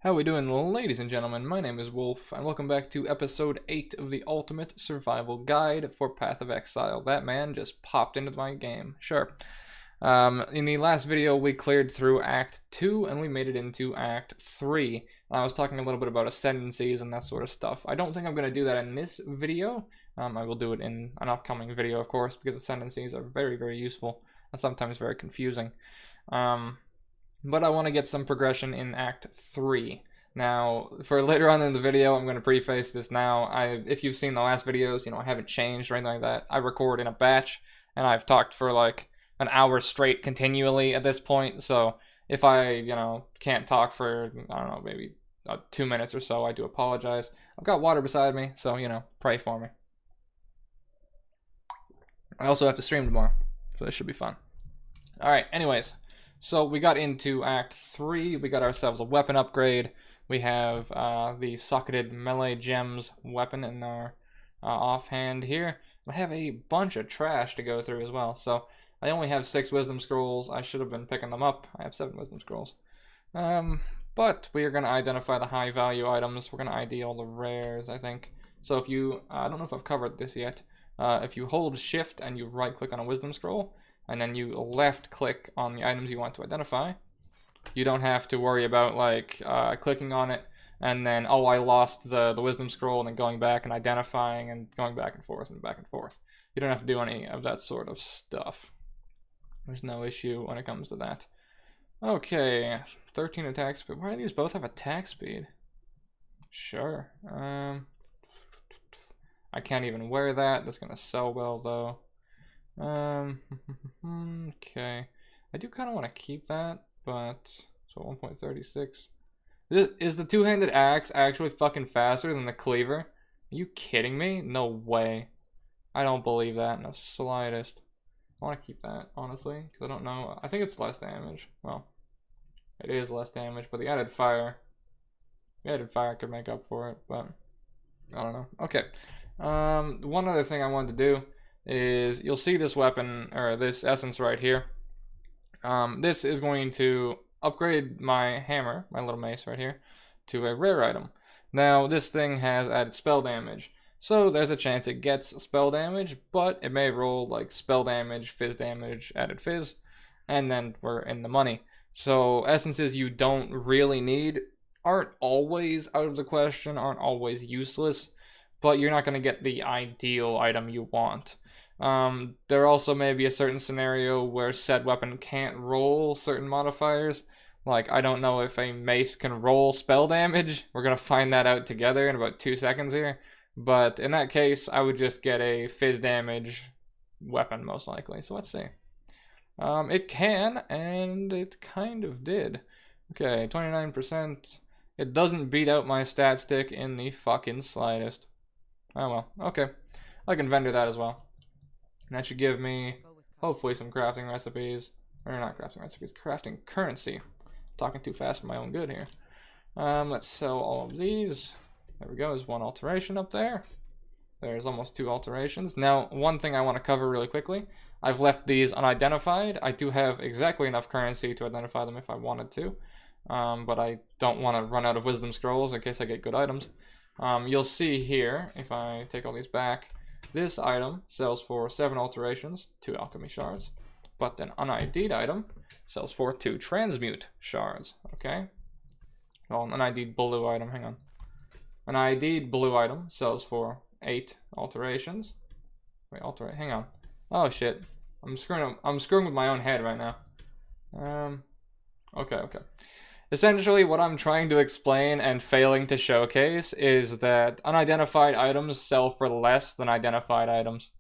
How we doing, ladies and gentlemen? My name is Wolf, and welcome back to episode 8 of the Ultimate Survival Guide for Path of Exile. That man just popped into my game. Sure. In the last video, we cleared through Act 2, and we made it into Act 3. I was talking a little bit about Ascendancies and that sort of stuff. I don't think I'm going to do that in this video. I will do it in an upcoming video, of course, because Ascendancies are very, very useful, and sometimes very confusing. But I want to get some progression in Act 3. Now, for later on in the video, I'm going to preface this now. If you've seen the last videos, I haven't changed or anything like that. I record in a batch, and I've talked for like an hour straight continually at this point. So if I, can't talk for, I don't know, maybe 2 minutes or so, I do apologize. I've got water beside me, so, pray for me. I also have to stream tomorrow, so this should be fun. Alright, anyways. So we got into Act 3, we got ourselves a weapon upgrade. We have the socketed melee gems weapon in our offhand here. I have a bunch of trash to go through as well. So I only have 6 wisdom scrolls. I should have been picking them up. I have 7 wisdom scrolls. But we are going to identify the high value items. We're going to ID all the rares, I think. So if you, I don't know if I've covered this yet. If you hold shift and you right click on a wisdom scroll, and then you left click on the items you want to identify, you don't have to worry about like clicking on it and then, oh, I lost the wisdom scroll, and then going back and identifying and going back and forth and back and forth. You don't have to do any of that sort of stuff. There's no issue when it comes to that. Okay, 13 attack speed. Why do these both have attack speed? Sure. I can't even wear that. That's gonna sell well though. Okay. I do kind of want to keep that, but so 1.36. Is the two-handed axe actually fucking faster than the cleaver? Are you kidding me? No way. I don't believe that in the slightest. I want to keep that, honestly, because I don't know. I think it's less damage. Well, it is less damage, but the added fire could make up for it, but I don't know. Okay. One other thing I wanted to do is, you'll see this weapon, or this essence right here. This is going to upgrade my hammer, my little mace right here, to a rare item. Now, this thing has added spell damage, so there's a chance it gets spell damage, but it may roll like spell damage, fizz damage, added fizz, and then we're in the money. So essences you don't really need aren't always out of the question, aren't always useless, but you're not going to get the ideal item you want. There also may be a certain scenario where said weapon can't roll certain modifiers. Like, I don't know if a mace can roll spell damage. We're going to find that out together in about 2 seconds here. But in that case, I would just get a fizz damage weapon, most likely. So let's see. It can, and it kind of did. Okay, 29%. It doesn't beat out my stat stick in the fucking slightest. Oh well, okay. I can vendor that as well. And that should give me, hopefully, some crafting recipes. Or not crafting recipes, crafting currency. Talking too fast for my own good here. Let's sell all of these. There we go, there's 1 alteration up there. There's almost 2 alterations. Now, one thing I want to cover really quickly. I've left these unidentified. I do have exactly enough currency to identify them if I wanted to. But I don't want to run out of wisdom scrolls in case I get good items. You'll see here, if I take all these back, this item sells for 7 alterations, 2 alchemy shards, but an unID'd item sells for 2 transmute shards, okay? Well, an ID'd blue item, hang on. An ID'd blue item sells for 8 alterations. Wait, hang on. Oh shit, I'm screwing with my own head right now. Okay. Essentially, what I'm trying to explain and failing to showcase is that unidentified items sell for less than identified items.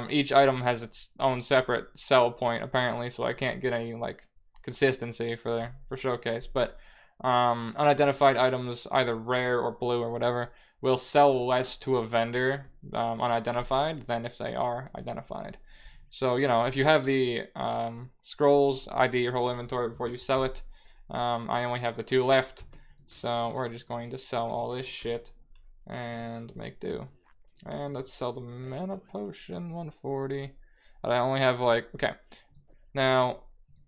Each item has its own separate sell point, apparently, so I can't get any, like, consistency for showcase. But unidentified items, either rare or blue or whatever, will sell less to a vendor unidentified than if they are identified. So, if you have the scrolls, ID your whole inventory before you sell it. I only have the 2 left, so we're just going to sell all this shit and make do. And let's sell the mana potion, 140. But I only have like, okay. Now,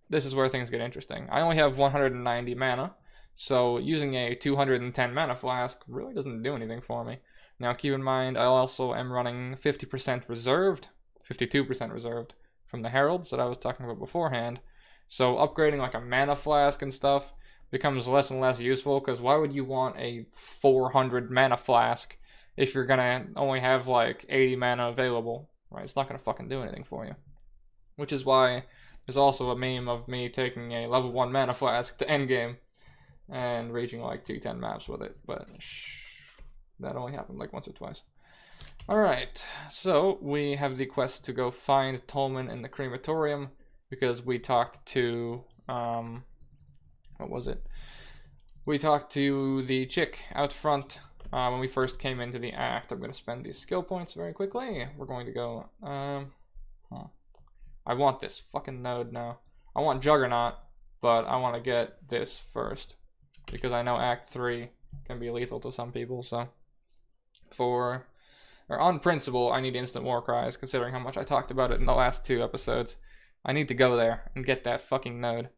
this is where things get interesting. I only have 190 mana, So using a 210 mana flask really doesn't do anything for me. Now keep in mind, I also am running 50% reserved, 52% reserved from the heralds that I was talking about beforehand. So upgrading like a mana flask and stuff becomes less and less useful, because why would you want a 400 mana flask if you're gonna only have like 80 mana available, right? It's not gonna fucking do anything for you. Which is why there's also a meme of me taking a level 1 mana flask to endgame and reaching like 210 maps with it, but that only happened like once or twice. Alright, so we have the quest to go find Tolman in the crematorium, because we talked to, what was it? We talked to the chick out front when we first came into the act. I'm going to spend these skill points very quickly. We're going to go, I want this fucking node now. I want Juggernaut, but I want to get this first, because I know Act 3 can be lethal to some people, so on principle, I need instant war cries, considering how much I talked about it in the last 2 episodes. I need to go there and get that fucking node.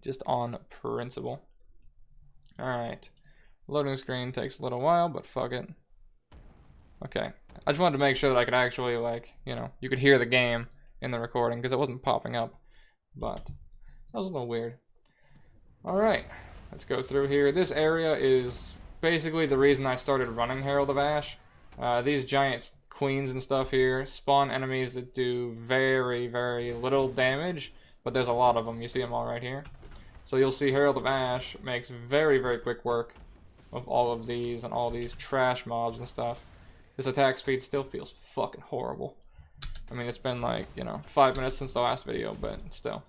Just on principle. Alright. Loading screen takes a little while, but fuck it. Okay. I just wanted to make sure that I could actually, like, you know, you could hear the game in the recording, because it wasn't popping up. But that was a little weird. Alright. Let's go through here. This area is basically the reason I started running Herald of Ash. These giant queens and stuff here spawn enemies that do very, very little damage, but there's a lot of them. You see them all right here. So you'll see Herald of Ash makes very, very quick work of all of these and all these trash mobs and stuff. This attack speed still feels fucking horrible. I mean, it's been like, you know, 5 minutes since the last video, but still.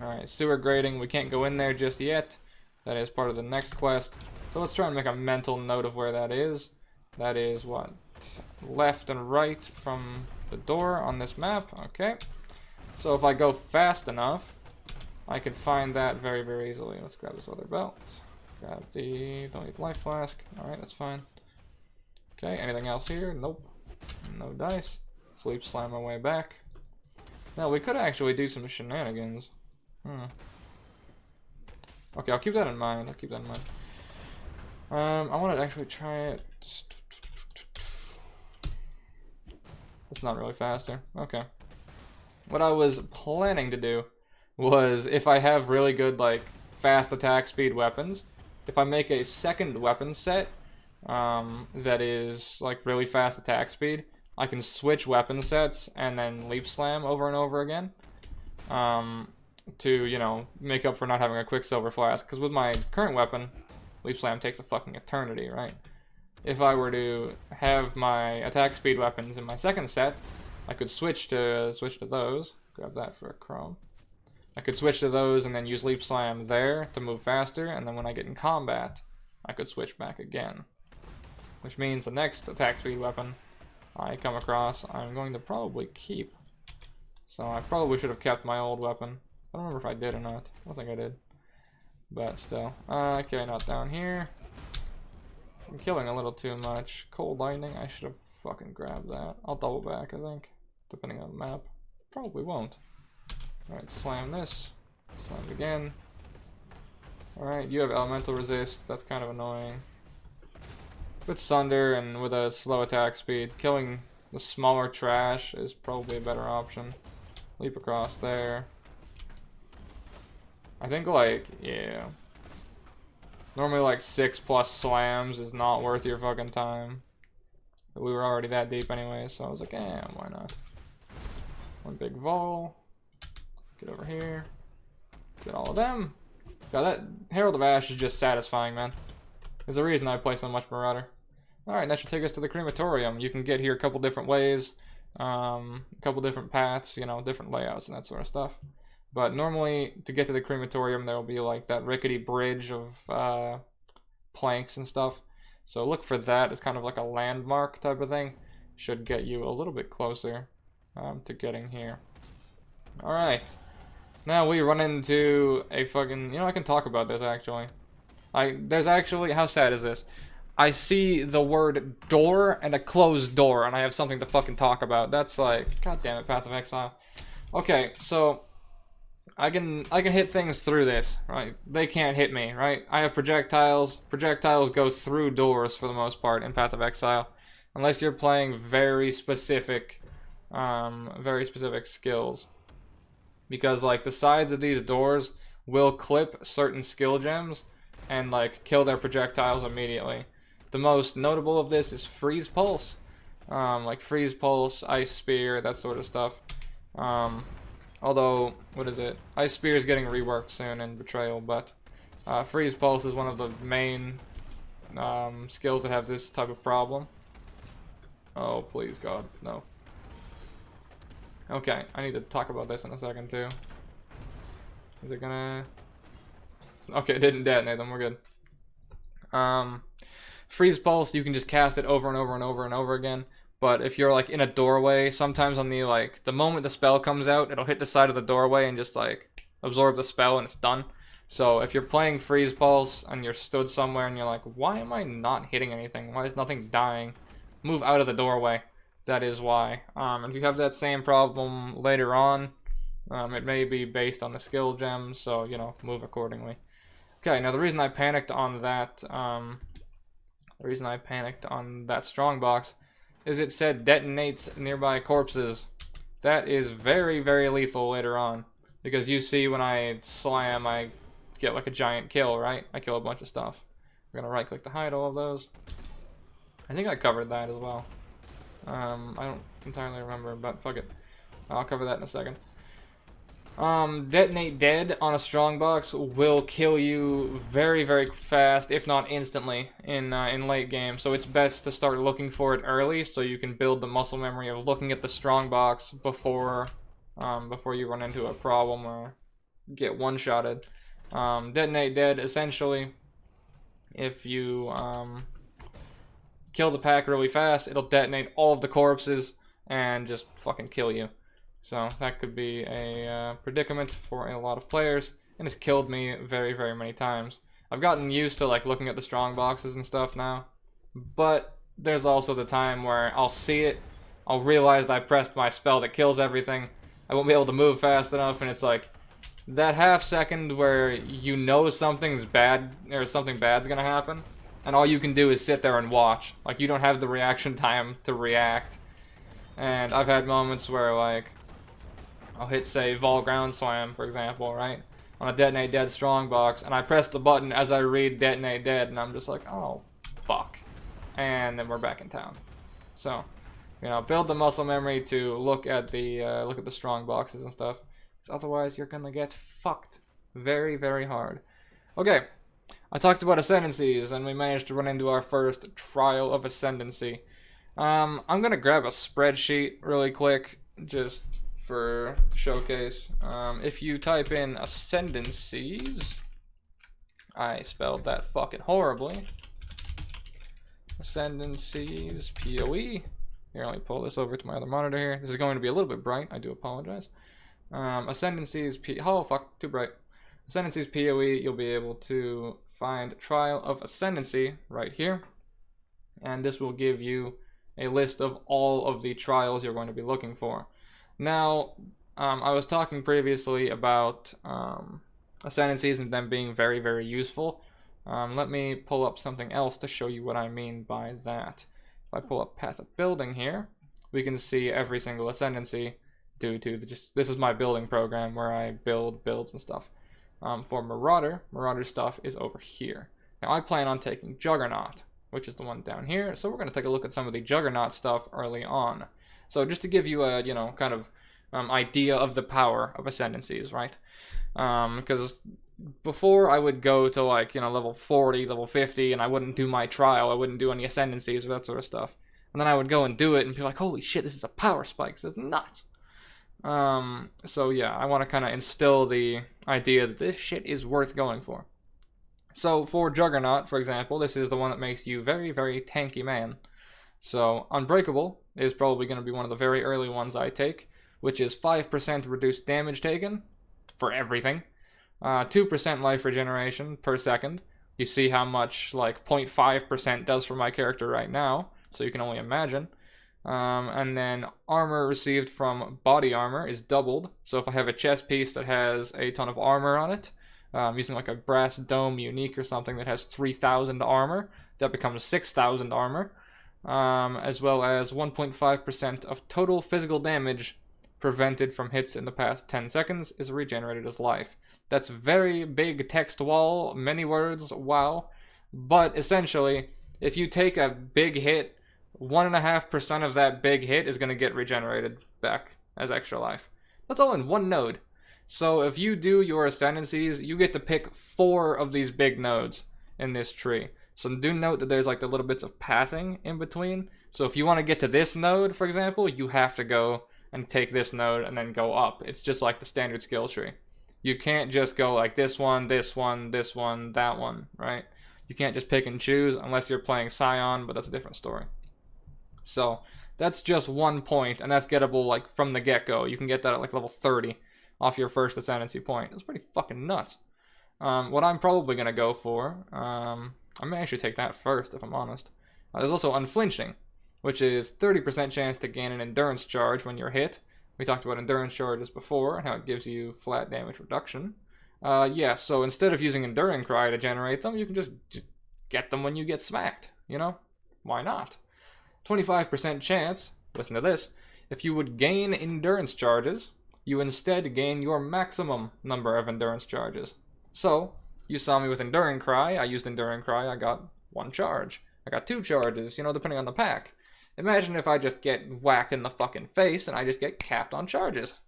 Alright, sewer grading. We can't go in there just yet. That is part of the next quest. So let's try and make a mental note of where that is. That is what? Left and right from the door on this map. Okay. So if I go fast enough, I can find that very, very easily. Let's grab this leather belt. Grab the... don't need life flask. Alright, that's fine. Okay, anything else here? Nope. No dice. Sleep slam my way back. Now, we could actually do some shenanigans. Okay, I'll keep that in mind. I'll keep that in mind. I want to actually try it. It's not really faster. Okay. What I was planning to do was, if I have really good, like, fast attack speed weapons, if I make a second weapon set that is, like, really fast attack speed, I can switch weapon sets and then leap slam over and over again to, you know, make up for not having a Quicksilver flask. Because with my current weapon, leap slam takes a fucking eternity, right? If I were to have my attack speed weapons in my second set, I could switch to those. Grab that for a chrome. I could switch to those and then use leap slam there to move faster, and then when I get in combat, I could switch back again. Which means the next attack speed weapon I come across, I'm going to probably keep. So I probably should have kept my old weapon. I don't remember if I did or not. I don't think I did. But still. Okay, not down here. I'm killing a little too much. Cold lightning, I should have fucking grabbed that. I'll double back, I think. Depending on the map. Probably won't. Alright, slam this. Slam it again. Alright, you have elemental resist. That's kind of annoying. With Sunder and with a slow attack speed, killing the smaller trash is probably a better option. Leap across there. I think, like, yeah. Normally, like, 6+ slams is not worth your fucking time. But we were already that deep anyway, so I was like, eh, why not? One big vol. Get over here. Get all of them. God, that Herald of Ash is just satisfying, man. There's a reason I play so much Marauder. Alright, that should take us to the crematorium. You can get here a couple different ways. A couple different paths, you know, different layouts and that sort of stuff. But normally, to get to the crematorium, there will be like that rickety bridge of planks and stuff. So look for that. It's kind of like a landmark type of thing. Should get you a little bit closer to getting here. Alright. Now we run into a fucking... You know, I can talk about this actually. There's actually... How sad is this? I see the word door and a closed door, and I have something to fucking talk about. That's like... God damn it, Path of Exile. Okay, so... I can hit things through this, right? They can't hit me, right? I have projectiles. Projectiles go through doors for the most part in Path of Exile, unless you're playing very specific skills. Because like the sides of these doors will clip certain skill gems and like kill their projectiles immediately. The most notable of this is Freeze Pulse, like Freeze Pulse, Ice Spear, that sort of stuff. Although, what is it? Ice Spear is getting reworked soon in Betrayal, but Freeze Pulse is one of the main skills that have this type of problem. Oh, please, God, no. Okay, I need to talk about this in a second, too. Is it gonna... Okay, it didn't detonate them, we're good. Freeze Pulse, you can just cast it over and over and over and over again. But if you're like in a doorway, sometimes on the like the moment the spell comes out, it'll hit the side of the doorway and just like absorb the spell and it's done. So if you're playing Freeze Pulse and you're stood somewhere and you're like, why am I not hitting anything? Why is nothing dying? Move out of the doorway. That is why. If you have that same problem later on, it may be based on the skill gems, so you know, move accordingly. Okay, now the reason I panicked on that, strongbox is it said detonates nearby corpses. That is very, very lethal later on. Because you see when I slam, I get like a giant kill, right? I kill a bunch of stuff. I'm gonna right click to hide all of those. I think I covered that as well. I don't entirely remember, but fuck it. I'll cover that in a second. Detonate Dead on a strongbox will kill you very, very fast, if not instantly, in late game. So it's best to start looking for it early, so you can build the muscle memory of looking at the strongbox before you run into a problem or get one-shotted. Detonate Dead, essentially, if you kill the pack really fast, it'll detonate all of the corpses and just fucking kill you. So that could be a predicament for a lot of players, and it's killed me very, very many times. I've gotten used to like looking at the strong boxes and stuff now, but there's also the time where I'll see it, I'll realize that I pressed my spell that kills everything, I won't be able to move fast enough, and it's like that half second where you know something's bad or something bad's gonna happen, and all you can do is sit there and watch. Like you don't have the reaction time to react. And I've had moments where like I'll hit, say, Vol Ground Slam, for example, right? On a Detonate Dead strongbox, and I press the button as I read Detonate Dead, and I'm just like, oh, fuck. And then we're back in town. So, you know, build the muscle memory to look at the strong boxes and stuff. Because otherwise, you're gonna get fucked very, very hard. Okay, I talked about Ascendancies, and we managed to run into our first Trial of Ascendancy. I'm gonna grab a spreadsheet really quick, just for showcase. If you type in Ascendancies, I spelled that fucking horribly. Ascendancies PoE. Here, let me pull this over to my other monitor here. This is going to be a little bit bright. I do apologize. Ascendancies oh fuck, too bright. Ascendancies PoE. You'll be able to find Trial of Ascendancy right here, and this will give you a list of all of the trials you're going to be looking for. Now, I was talking previously about Ascendancies and them being very, very useful. Let me pull up something else to show you what I mean by that. If I pull up Path of Building here, we can see every single Ascendancy due to this is my building program where I build builds and stuff. For Marauder stuff is over here. Now I plan on taking Juggernaut, which is the one down here. So we're going to take a look at some of the Juggernaut stuff early on. So just to give you a, you know, kind of idea of the power of Ascendancies, right? Because before I would go to like, you know, level 40, level 50, and I wouldn't do my trial. I wouldn't do any Ascendancies or that sort of stuff. And then I would go and do it and be like, holy shit, this is a power spike. This is nuts. So yeah, I want to kind of instill the idea that this shit is worth going for. So for Juggernaut, for example, this is the one that makes you very, very tanky man. So Unbreakable is probably going to be one of the very early ones I take, which is 5% reduced damage taken for everything, 2% life regeneration per second. You see how much like 0.5% does for my character right now, so you can only imagine. And then armor received from body armor is doubled. So if I have a chest piece that has a ton of armor on it, using like a brass dome unique or something that has 3,000 armor, that becomes 6,000 armor. As well as 1.5% of total physical damage prevented from hits in the past 10 seconds is regenerated as life. That's very big text wall, many words, wow. But essentially, if you take a big hit, 1.5% of that big hit is going to get regenerated back as extra life. That's all in one node. So if you do your Ascendancies, you get to pick 4 of these big nodes in this tree. So do note that there's like the little bits of pathing in between. So if you want to get to this node, for example, you have to go and take this node and then go up. It's just like the standard skill tree. You can't just go like this one, this one, this one, that one, right? You can't just pick and choose unless you're playing Scion, but that's a different story. So that's just 1 point, and that's gettable like from the get-go. You can get that at like level 30 off your first Ascendancy point. That's pretty fucking nuts. What I'm probably going to go for, I may actually take that first if I'm honest. There's also Unflinching, which is 30% chance to gain an endurance charge when you're hit. We talked about endurance charges before and how it gives you flat damage reduction. Yeah, so instead of using Enduring Cry to generate them, you can just get them when you get smacked, you know? Why not? 25% chance, listen to this, if you would gain endurance charges, you instead gain your maximum number of endurance charges. So, you saw me with Enduring Cry, I used Enduring Cry, I got 1 charge. I got 2 charges, you know, depending on the pack. Imagine if I just get whacked in the fucking face and I just get capped on charges.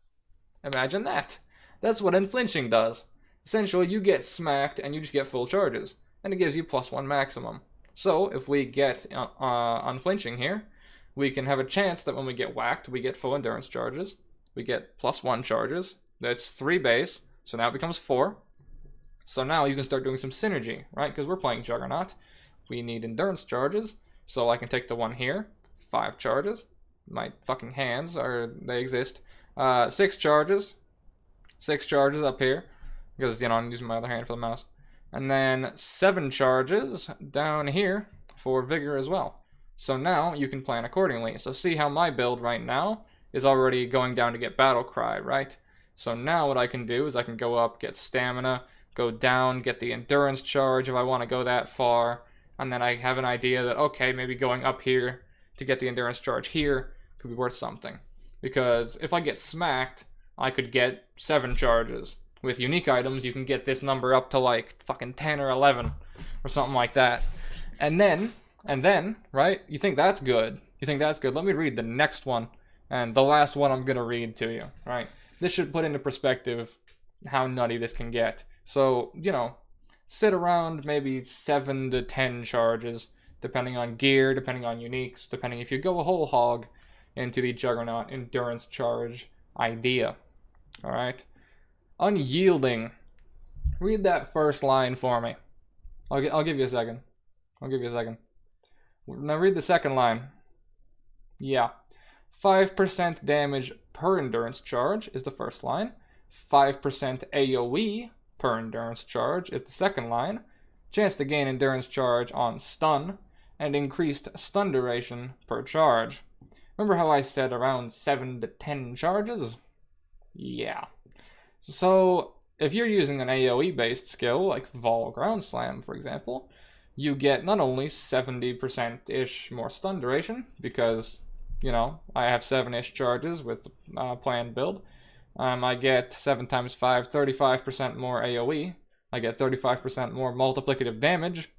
Imagine that. That's what Unflinching does. Essentially, you get smacked and you just get full charges. And it gives you +1 maximum. So, if we get Unflinching here, we can have a chance that when we get whacked, we get full endurance charges. We get +1 charges. That's 3 base, so now it becomes 4. So now you can start doing some synergy, right? Because we're playing Juggernaut. We need endurance charges, so I can take the one here. 5 charges. My fucking hands they exist. 6 charges. 6 charges up here. Because, you know, I'm using my other hand for the mouse. And then 7 charges down here for vigor as well. So now you can plan accordingly. So see how my build right now is already going down to get Battle Cry, right? So now what I can do is I can go up, get stamina, go down, get the endurance charge if I want to go that far. And then I have an idea that, okay, maybe going up here to get the endurance charge here could be worth something. Because if I get smacked, I could get 7 charges. With unique items, you can get this number up to like fucking 10 or 11 or something like that. And then, right, you think that's good. You think that's good. Let me read the next one and the last one I'm going to read to you, right? This should put into perspective how nutty this can get. So, you know, sit around maybe 7 to 10 charges, depending on gear, depending on uniques, depending if you go a whole hog into the Juggernaut endurance charge idea. Alright? Unyielding. Read that first line for me. I'll give you a second. Now read the second line. Yeah. 5% damage per endurance charge is the first line. 5% AoE per endurance charge is the second line. Chance to gain endurance charge on stun. And increased stun duration per charge. Remember how I said around 7 to 10 charges? Yeah. So, if you're using an AoE-based skill, like Vol Ground Slam, for example, you get not only 70%-ish more stun duration, because, you know, I have 7-ish charges with planned build. I get 7 times 5, 35% more AoE. I get 35% more multiplicative damage.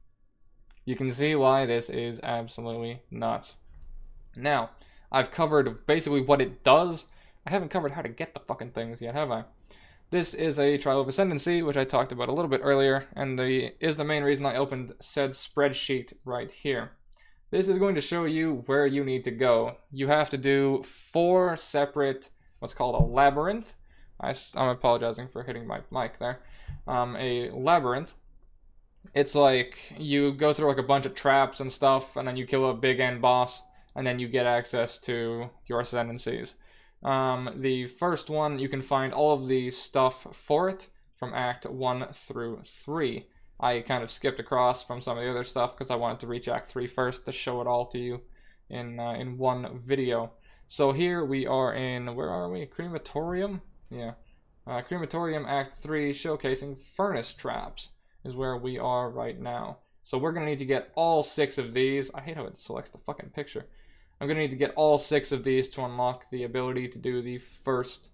You can see why this is absolutely nuts. Now, I've covered basically what it does. I haven't covered how to get the fucking things yet, have I? This is a Trial of Ascendancy, which I talked about a little bit earlier, and is the main reason I opened said spreadsheet right here. This is going to show you where you need to go. You have to do 4 separate, what's called a labyrinth. I'm apologizing for hitting my mic there. A labyrinth. It's like you go through like a bunch of traps and stuff, and then you kill a big end boss, and then you get access to your Ascendancies. The first one, you can find all of the stuff for it from Act 1 through 3. I kind of skipped across from some of the other stuff because I wanted to reach Act 3 first to show it all to you in one video. So here we are in, where are we? Crematorium? Yeah. Crematorium Act 3, showcasing furnace traps is where we are right now. So we're going to need to get all 6 of these. I hate how it selects the fucking picture. I'm going to need to get all 6 of these to unlock the ability to do the first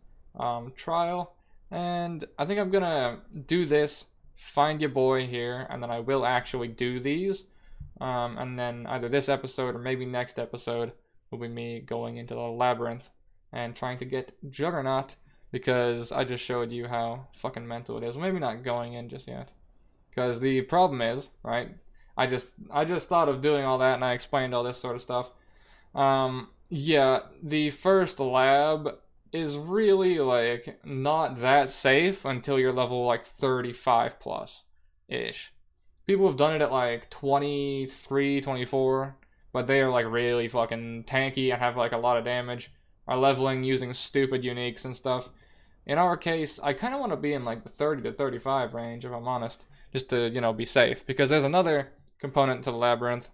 trial. And I think I'm going to do this, find your boy here, and then I will actually do these. And then either this episode or maybe next episode will be me going into the Labyrinth and trying to get Juggernaut, because I just showed you how fucking mental it is. Well, maybe not going in just yet, because the problem is, right, I just thought of doing all that and I explained all this sort of stuff. Yeah, the first lab is really like not that safe until you're level like 35 plus ish. People have done it at like 23, 24, but they are like really fucking tanky and have like a lot of damage, are leveling using stupid uniques and stuff. In our case, I kind of want to be in like the 30 to 35 range, if I'm honest, just to, you know, be safe, because there's another component to the Labyrinth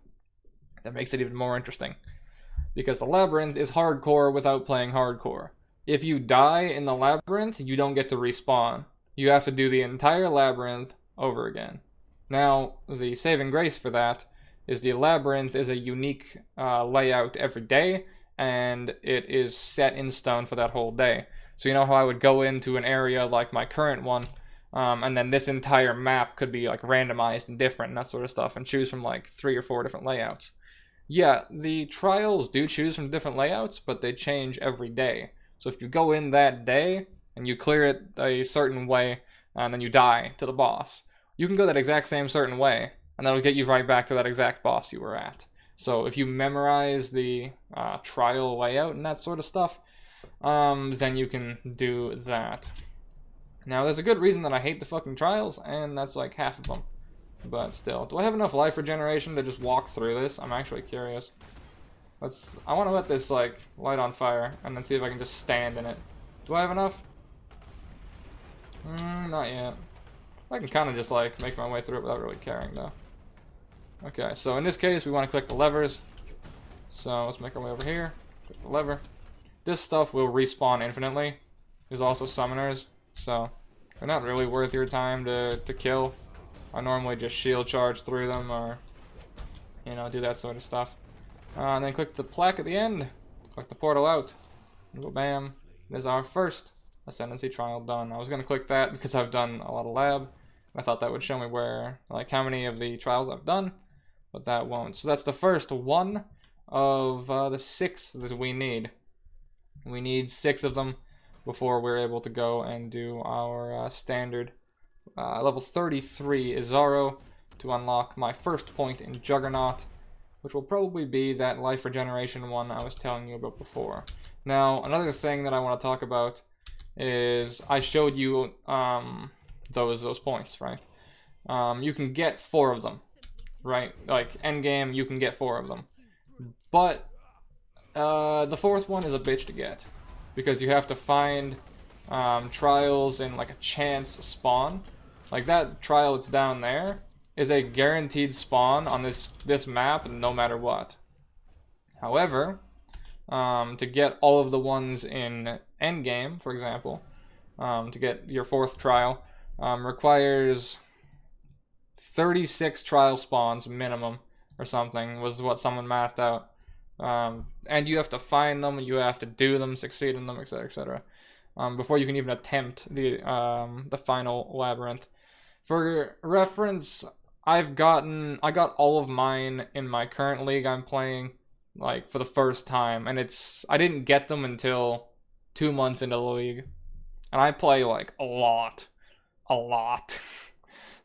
that makes it even more interesting. Because the Labyrinth is hardcore without playing hardcore. If you die in the Labyrinth, you don't get to respawn. You have to do the entire Labyrinth over again. Now, the saving grace for that is the Labyrinth is a unique layout every day, and it is set in stone for that whole day. So you know how I would go into an area like my current one, and then this entire map could be like randomized and different and that sort of stuff, and choose from like 3 or 4 different layouts. Yeah, the trials do choose from different layouts, but they change every day. So if you go in that day and you clear it a certain way, and then you die to the boss, you can go that exact same certain way, and that'll get you right back to that exact boss you were at. So if you memorize the trial layout and that sort of stuff, then you can do that. Now, there's a good reason that I hate the fucking trials, and that's like half of them. But still, do I have enough life regeneration to just walk through this? I'm actually curious. I want to let this like light on fire, and then see if I can just stand in it. Do I have enough? Not yet. I can kind of just like make my way through it without really caring though. Okay, so in this case, we want to click the levers. So let's make our way over here. Click the lever. This stuff will respawn infinitely. There's also summoners, so they're not really worth your time to kill. I normally just shield charge through them, or, you know, do that sort of stuff. And then click the plaque at the end. Click the portal out. Go bam. There's our first Ascendancy trial done. I was going to click that because I've done a lot of lab. I thought that would show me where, like, how many of the trials I've done, but that won't. So that's the first one of the 6 that we need. We need 6 of them before we're able to go and do our standard level 33 Izaro to unlock my first point in Juggernaut, which will probably be that life regeneration one I was telling you about before. Now, another thing that I want to talk about is I showed you those points, right? You can get 4 of them, right? Like, endgame, you can get 4 of them. But the 4th one is a bitch to get, because you have to find trials in like a chance spawn. Like that trial that's down there is a guaranteed spawn on this map no matter what. However, to get all of the ones in Endgame, for example, to get your 4th trial, requires 36 trial spawns minimum or something, was what someone mathed out. And you have to find them, you have to do them, succeed in them, etc., etc., before you can even attempt the final labyrinth. For reference, I got all of mine in my current league I'm playing, like, for the first time, and I didn't get them until 2 months into the league, and I play like a lot.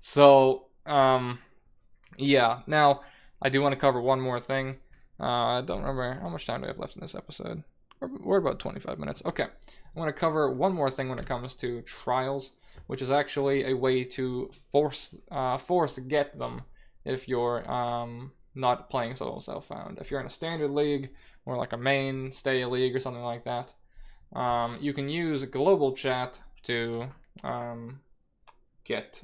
So yeah. Now I do want to cover one more thing. I don't remember how much time do we have left in this episode. We're about 25 minutes. Okay, I want to cover one more thing when it comes to trials, which is actually a way to force get them if you're not playing solo self-found. If you're in a standard league or like a mainstay league or something like that, you can use global chat to get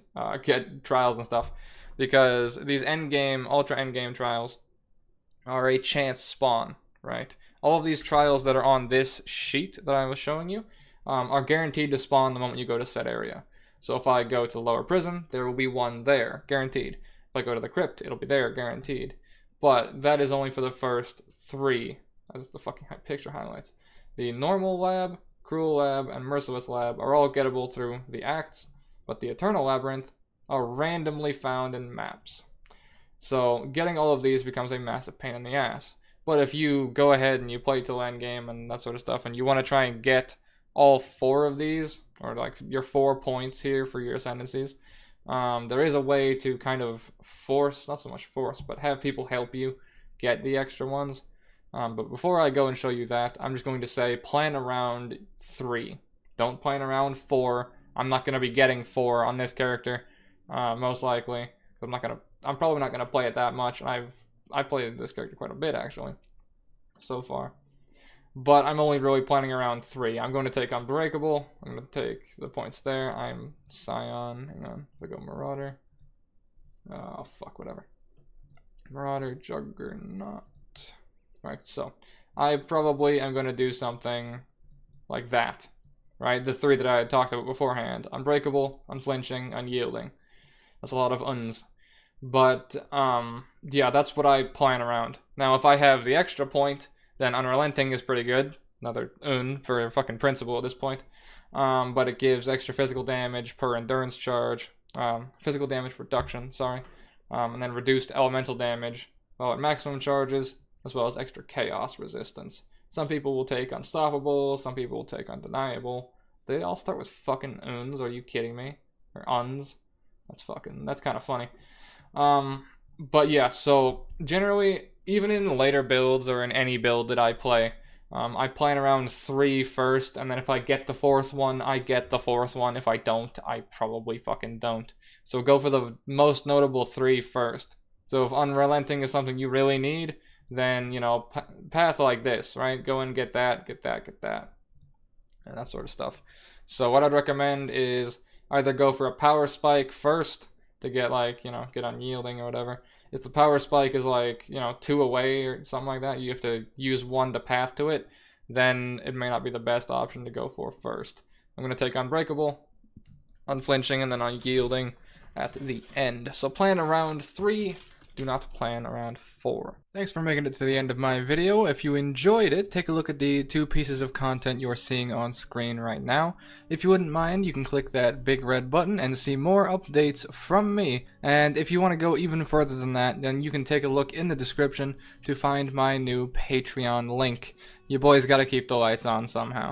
trials and stuff, because these ultra endgame trials are a chance spawn, right? All of these trials that are on this sheet that I was showing you are guaranteed to spawn the moment you go to said area. So if I go to the lower prison, there will be one there, guaranteed. If I go to the crypt, it'll be there, guaranteed. But that is only for the first 3, as the fucking picture highlights. The normal lab, cruel lab, and merciless lab are all gettable through the acts, but the eternal labyrinth are randomly found in maps. So getting all of these becomes a massive pain in the ass. But if you go ahead and you play till endgame and that sort of stuff, and you want to try and get all 4 of these, or like your 4 points here for your ascendancies, there is a way to kind of force, not so much force, but have people help you get the extra ones. But before I go and show you that, I'm just going to say plan around 3. Don't plan around 4. I'm not going to be getting 4 on this character, most likely. I'm probably not gonna play it that much. I played this character quite a bit actually, so far. But I'm only really planning around 3. I'm going to take Unbreakable. I'm going to take the points there. I'm Scion. Hang on. I go Marauder. Oh fuck, whatever. Marauder, Juggernaut. Right. So I probably am going to do something like that. Right. The 3 that I had talked about beforehand: Unbreakable, Unflinching, Unyielding. That's a lot of uns. But, yeah, that's what I plan around. Now, if I have the extra point, then Unrelenting is pretty good. Another un for fucking principle at this point. But it gives extra physical damage per endurance charge. Physical damage reduction, sorry. And then reduced elemental damage while at maximum charges, as well as extra chaos resistance. Some people will take Unstoppable, some people will take Undeniable. They all start with fucking uns, are you kidding me? Or uns. That's kind of funny. But yeah, so generally, even in later builds or in any build that I play, I plan around 3 first, and then if I get the 4th one, I get the 4th one. If I don't, I probably fucking don't. So go for the most notable 3 first. So if Unrelenting is something you really need, then, you know, path like this, right? Go and get that, get that, get that, and that sort of stuff. So what I'd recommend is either go for a power spike first, to get, like, you know, get Unyielding or whatever. If the power spike is like, you know, 2 away or something like that, you have to use 1 to path to it, then it may not be the best option to go for first. I'm going to take Unbreakable, Unflinching, and then Unyielding at the end. So plan around 3. Do not plan around 4. Thanks for making it to the end of my video. If you enjoyed it, take a look at the 2 pieces of content you're seeing on screen right now. If you wouldn't mind, you can click that big red button and see more updates from me. And if you want to go even further than that, then you can take a look in the description to find my new Patreon link. You boys gotta keep the lights on somehow.